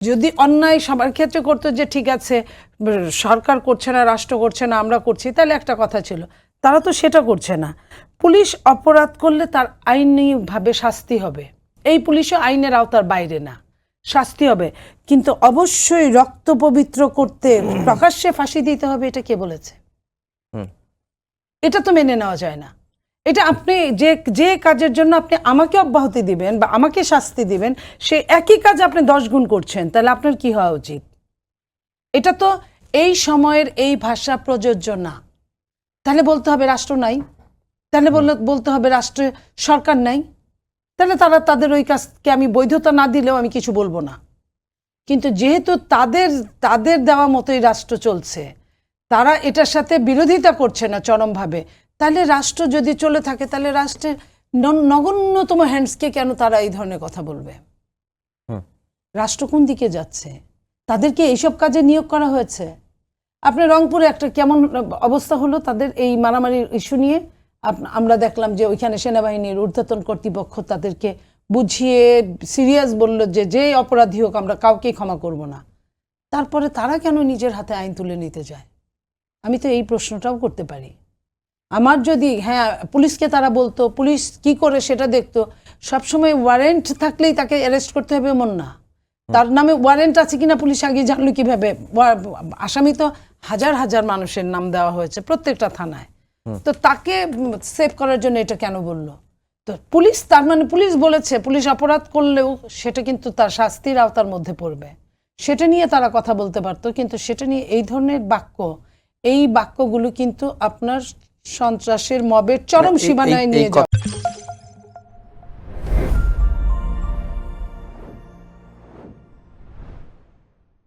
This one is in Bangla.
যদি অন্যায় সবার ক্ষেত্রে করতো যে ঠিক আছে সরকার করছে না, রাষ্ট্র করছে না, আমরা করছি, তাহলে একটা কথা ছিল। তারা তো সেটা করছে না। পুলিশ অপরাধ করলে তার আইনিভাবে শাস্তি হবে, এই পুলিশও আইনের আওতার বাইরে না, শাস্তি হবে। কিন্তু অবশ্যই রক্ত পবিত্র করতে প্রকাশ্যে ফাঁসি দিতে হবে, এটা কে বলেছে? এটা তো মেনে নেওয়া যায় না। এটা আপনি যে কাজের জন্য আপনি আমাকে অব্যাহতি দিবেন বা আমাকে শাস্তি দিবেন, সে একই কাজ আপনি 10 গুণ করছেন, তাহলে আপনার কি হওয়া উচিত? এটা তো এই সময়ের এই ভাষা প্রযোজ্য না। তাহলে বলতে হবে রাষ্ট্র নাই, তাহলে বলতে হবে রাষ্ট্রে সরকার নাই, তাহলে তারা তাদের ওই কাজকে আমি বৈধতা না দিলেও আমি কিছু বলবো না। কিন্তু যেহেতু তাদের দেওয়া মতোই রাষ্ট্র চলছে, তারা এটার সাথে বিরোধিতা করছে না চরমভাবে, তাহলে রাষ্ট্র যদি চলে থাকে তাহলে রাষ্ট্রের নগণ্যতম হ্যান্ডসকে কেন তারা এই ধরনের কথা বলবে? রাষ্ট্র কোন দিকে যাচ্ছে? তাদেরকে এইসব কাজে নিয়োগ করা হয়েছে। আপনার রংপুরে একটা কেমন অবস্থা হলো তাদের এই মারামারির ইস্যু নিয়ে, আমরা দেখলাম যে ওইখানে সেনাবাহিনীর ঊর্ধ্বতন কর্তৃপক্ষ তাদেরকে বুঝিয়ে সিরিয়াস বলল যে যেই অপরাধী হোক আমরা কাউকেই ক্ষমা করব না। তারপরে তারা কেন নিজের হাতে আইন তুলে নিতে যায়? আমি তো এই প্রশ্নটাও করতে পারি। আমার যদি পুলিশকে তারা বলতো, পুলিশ কি করে সেটা দেখতো, সবসময় ওয়ারেন্ট থাকলেই তাকে অ্যারেস্ট করতে হবে এমন না। তার নামে ওয়ারেন্ট আছে কিনা পুলিশ আগে জানলো কিভাবে? আসামি তো হাজার হাজার মানুষের নাম দেওয়া হয়েছে প্রত্যেকটা থানায়, তো তাকে সেভ করার জন্য এটা কেন বললো? তো পুলিশ, তার মানে পুলিশ বলেছে পুলিশ অপরাধ করলেও সেটা কিন্তু তার শাস্তির আওতার মধ্যে পড়বে, সেটা নিয়ে তারা কথা বলতে পারতো। কিন্তু সেটা নিয়ে এই ধরনের বাক্যগুলো কিন্তু আপনার সন্ত্রাসের মবের চরম সীমানায় নিয়ে যাওয়া।